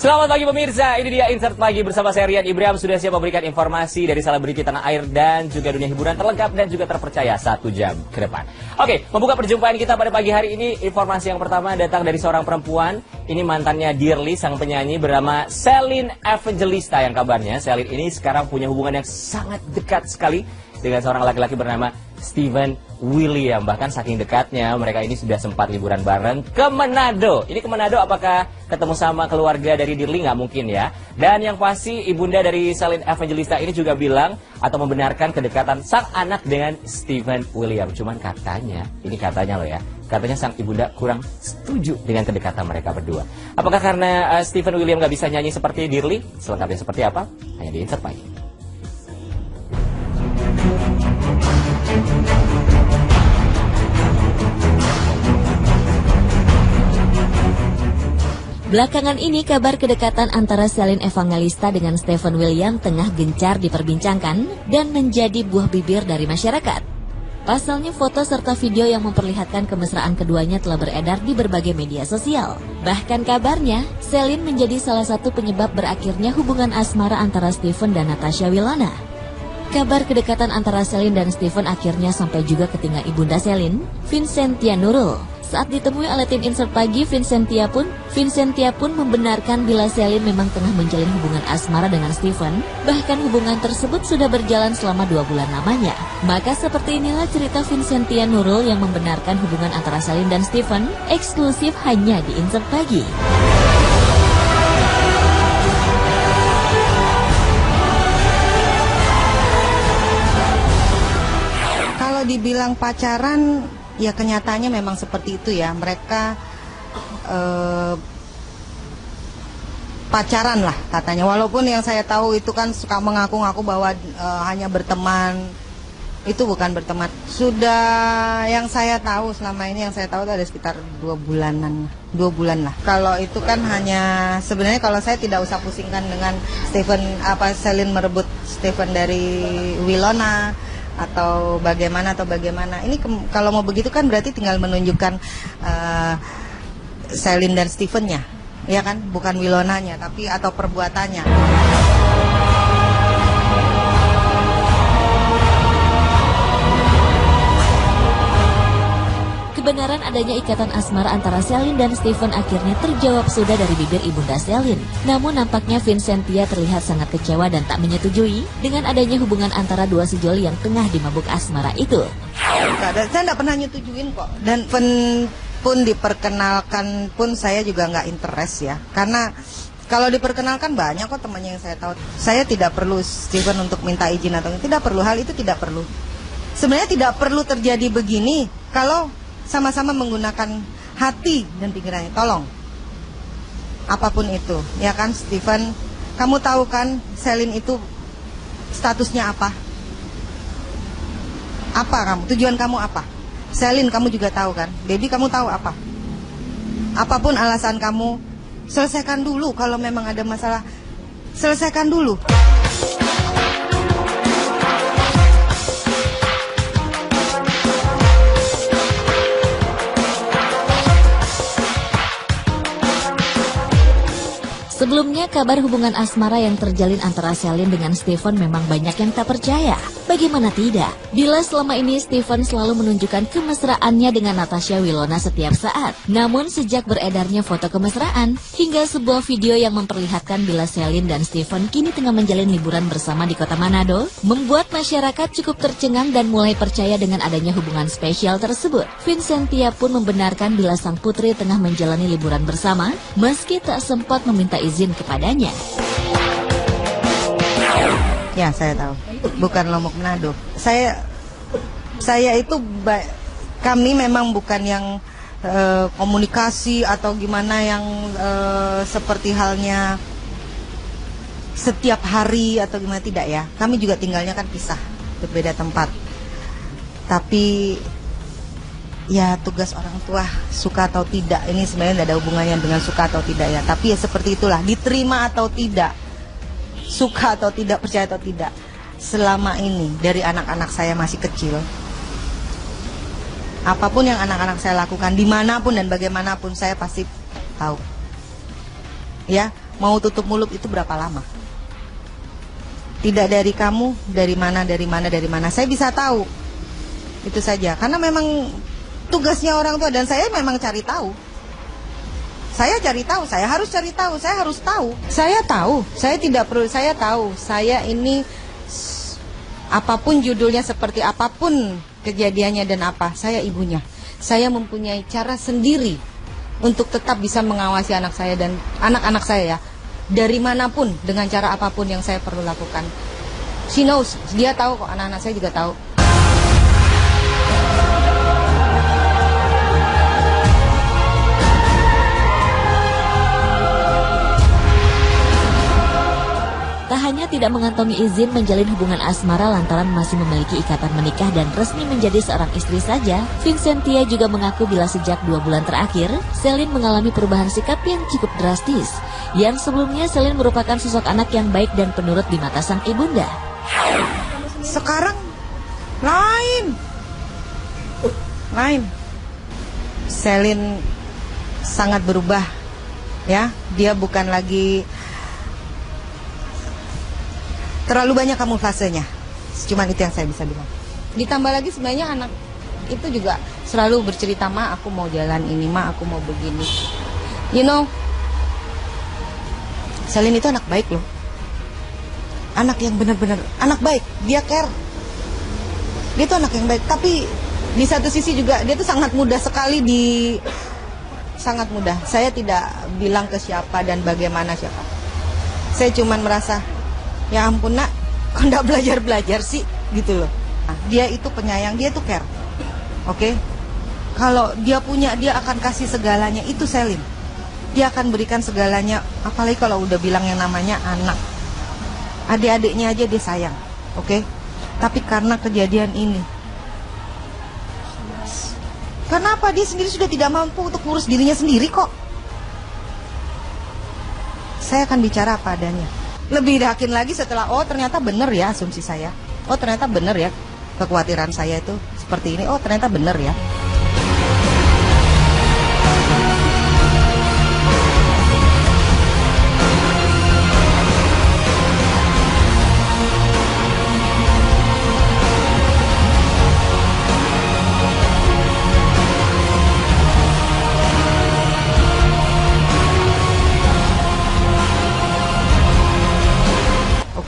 Selamat pagi pemirsa, ini dia Insert Pagi bersama saya Rian Ibrahim. Sudah siap memberikan informasi dari selebriti tanah air dan juga dunia hiburan terlengkap dan juga terpercaya 1 jam ke depan. Oke, membuka perjumpaan kita pada pagi hari ini, informasi yang pertama datang dari seorang perempuan. Ini mantannya Dearly, sang penyanyi bernama Celine Evangelista, yang kabarnya Celine ini sekarang punya hubungan yang sangat dekat sekali dengan seorang laki-laki bernama Stephen William. Bahkan saking dekatnya mereka ini sudah sempat liburan bareng ke Manado. Ini ke Manado apakah ketemu sama keluarga dari Dearly? Nggak mungkin ya. Dan yang pasti ibunda dari Celine Evangelista ini juga bilang atau membenarkan kedekatan sang anak dengan Stephen William. Cuman katanya, ini katanya loh ya, katanya sang ibunda kurang setuju dengan kedekatan mereka berdua. Apakah karena Stephen William nggak bisa nyanyi seperti Dearly? Selengkapnya seperti apa? Hanya di Insert Pagi. Belakangan ini kabar kedekatan antara Celine Evangelista dengan Stephen William tengah gencar diperbincangkan dan menjadi buah bibir dari masyarakat. Pasalnya foto serta video yang memperlihatkan kemesraan keduanya telah beredar di berbagai media sosial. Bahkan kabarnya, Celine menjadi salah satu penyebab berakhirnya hubungan asmara antara Stephen dan Natasha Wilona. Kabar kedekatan antara Celine dan Stephen akhirnya sampai juga ke telinga ibunda Celine, Vincentia Nurul. Saat ditemui oleh tim Insert Pagi, Vincentia pun membenarkan bila Celine memang tengah menjalin hubungan asmara dengan Stephen. Bahkan hubungan tersebut sudah berjalan selama 2 bulan lamanya. Maka seperti inilah cerita Vincentia Nurul yang membenarkan hubungan antara Celine dan Stephen eksklusif hanya di Insert Pagi. Kalau dibilang pacaran, ya kenyataannya memang seperti itu ya. Mereka pacaran lah katanya. Walaupun yang saya tahu itu kan suka mengaku-ngaku bahwa hanya berteman. Itu bukan berteman. Sudah yang saya tahu selama ini, yang saya tahu itu ada sekitar 2 bulanan. 2 bulan lah. Kalau itu kan hanya, sebenarnya kalau saya tidak usah pusingkan dengan Celine merebut Stephen dari Wilona atau bagaimana. Ini kalau mau begitu kan berarti tinggal menunjukkan Celine dan Stephen-nya, ya kan, bukan Wilonanya, tapi atau perbuatannya. Kebenaran adanya ikatan asmara antara Celine dan Stephen akhirnya terjawab sudah dari bibir ibunda Celine. Namun nampaknya Vincentia terlihat sangat kecewa dan tak menyetujui dengan adanya hubungan antara dua sejoli yang tengah dimabuk asmara itu. Saya tidak pernah nyetujuin kok. Dan pun diperkenalkan pun saya juga nggak interest ya. Karena kalau diperkenalkan banyak kok temannya yang saya tahu. Saya tidak perlu Stephen untuk minta izin atau tidak perlu, hal itu tidak perlu. Sebenarnya tidak perlu terjadi begini kalau sama-sama menggunakan hati dan pikirannya. Tolong, apapun itu, ya kan Stephen, kamu tahu kan Celine itu statusnya apa? Apa kamu? Tujuan kamu apa? Celine, kamu juga tahu kan? Baby, kamu tahu apa? Apapun alasan kamu, selesaikan dulu. Kalau memang ada masalah, selesaikan dulu. Sebelumnya, kabar hubungan asmara yang terjalin antara Celine dengan Stephen memang banyak yang tak percaya. Bagaimana tidak? Bila selama ini Stephen selalu menunjukkan kemesraannya dengan Natasha Wilona setiap saat. Namun sejak beredarnya foto kemesraan, hingga sebuah video yang memperlihatkan bila Celine dan Stephen kini tengah menjalin liburan bersama di kota Manado, membuat masyarakat cukup tercengang dan mulai percaya dengan adanya hubungan spesial tersebut. Vincentia pun membenarkan bila sang putri tengah menjalani liburan bersama, meski tak sempat meminta izin kepadanya. Ya, saya tahu. Bukan Lombok Manado. Saya itu kami memang bukan yang komunikasi atau gimana yang seperti halnya setiap hari atau gimana, tidak ya. Kami juga tinggalnya kan pisah, berbeda tempat. Tapi ya tugas orang tua, suka atau tidak, ini sebenarnya tidak ada hubungannya dengan suka atau tidak ya. Tapi ya seperti itulah, diterima atau tidak, suka atau tidak, percaya atau tidak. Selama ini dari anak-anak saya masih kecil, apapun yang anak-anak saya lakukan, dimanapun dan bagaimanapun, saya pasti tahu. Ya, mau tutup mulut itu berapa lama? Tidak dari kamu, dari mana. Saya bisa tahu. Itu saja. Karena memang tugasnya orang tua, dan saya memang cari tahu. Saya cari tahu, saya harus cari tahu, saya harus tahu. Saya tahu, saya tidak perlu, saya tahu. Saya ini, apapun judulnya, seperti apapun kejadiannya dan apa, saya ibunya. Saya mempunyai cara sendiri untuk tetap bisa mengawasi anak saya dan anak-anak saya ya. Dari manapun, dengan cara apapun yang saya perlu lakukan. She knows, dia tahu kok, anak-anak saya juga tahu. Tak hanya tidak mengantongi izin menjalin hubungan asmara lantaran masih memiliki ikatan menikah dan resmi menjadi seorang istri saja, Vincentia juga mengaku bila sejak 2 bulan terakhir, Celine mengalami perubahan sikap yang cukup drastis. Yang sebelumnya Celine merupakan sosok anak yang baik dan penurut di mata sang ibunda. Sekarang lain. Celine sangat berubah, ya. Dia bukan lagi terlalu banyak kamuflasenya. Cuman itu yang saya bisa bilang. Ditambah lagi sebenarnya anak itu juga selalu bercerita, "Ma, aku mau jalan ini, Ma, aku mau begini." You know, Celine itu anak baik loh. Anak yang benar-benar anak baik. Dia care. Dia tuh anak yang baik. Tapi di satu sisi juga dia tuh sangat mudah sekali sangat mudah. Saya tidak bilang ke siapa dan bagaimana siapa. Saya cuman merasa, ya ampun nak, kok nggak belajar sih, gitu loh. Nah, dia itu penyayang, dia tuh care, oke? Kalau dia punya, dia akan kasih segalanya, itu Celine. Dia akan berikan segalanya, apalagi kalau udah bilang yang namanya anak. Adik-adiknya aja dia sayang, oke? Tapi karena kejadian ini, kenapa dia sendiri sudah tidak mampu untuk ngurus dirinya sendiri kok? Saya akan bicara apa adanya. Lebih yakin lagi setelah, oh ternyata benar ya asumsi saya. Oh ternyata benar ya kekhawatiran saya itu seperti ini. Oh ternyata benar ya.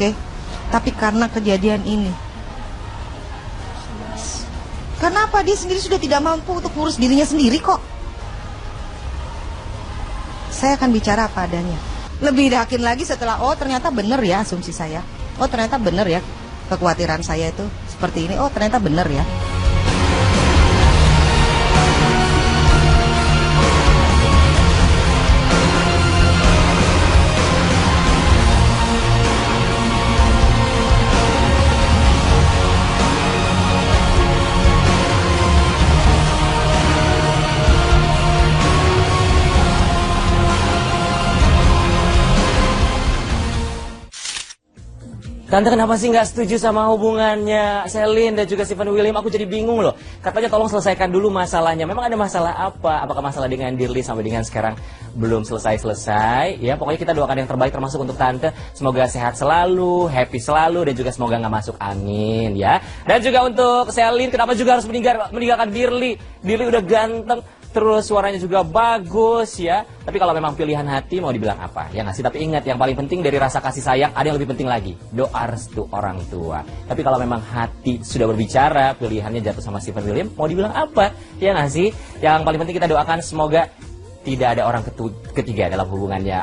Oke, tapi karena kejadian ini, kenapa dia sendiri sudah tidak mampu untuk ngurus dirinya sendiri kok? Saya akan bicara apa adanya. Lebih yakin lagi setelah, oh ternyata benar ya asumsi saya. Oh ternyata benar ya kekhawatiran saya itu seperti ini. Oh ternyata benar ya. Tante kenapa sih nggak setuju sama hubungannya Celine dan juga Stephen William? Aku jadi bingung loh. Katanya tolong selesaikan dulu masalahnya. Memang ada masalah apa? Apakah masalah dengan Dirli sampai dengan sekarang belum selesai-selesai? Ya pokoknya kita doakan yang terbaik termasuk untuk Tante. Semoga sehat selalu, happy selalu, dan juga semoga nggak masuk angin ya. Dan juga untuk Celine, kenapa juga harus meninggalkan Dirli? Dirli udah ganteng, terus suaranya juga bagus ya. Tapi kalau memang pilihan hati mau dibilang apa? Ya nggak sih? Tapi ingat, yang paling penting dari rasa kasih sayang ada yang lebih penting lagi. Doa restu orang tua. Tapi kalau memang hati sudah berbicara, pilihannya jatuh sama Stephen William, mau dibilang apa? Ya nggak sih? Yang paling penting kita doakan semoga tidak ada orang ketiga dalam hubungannya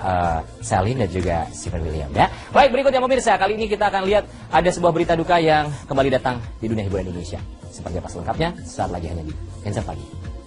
Celine dan juga Stephen William ya. Baik, berikutnya pemirsa, kali ini kita akan lihat ada sebuah berita duka yang kembali datang di dunia hiburan Indonesia. Seperti apa selengkapnya? Saat lagi hanya di Insert Pagi.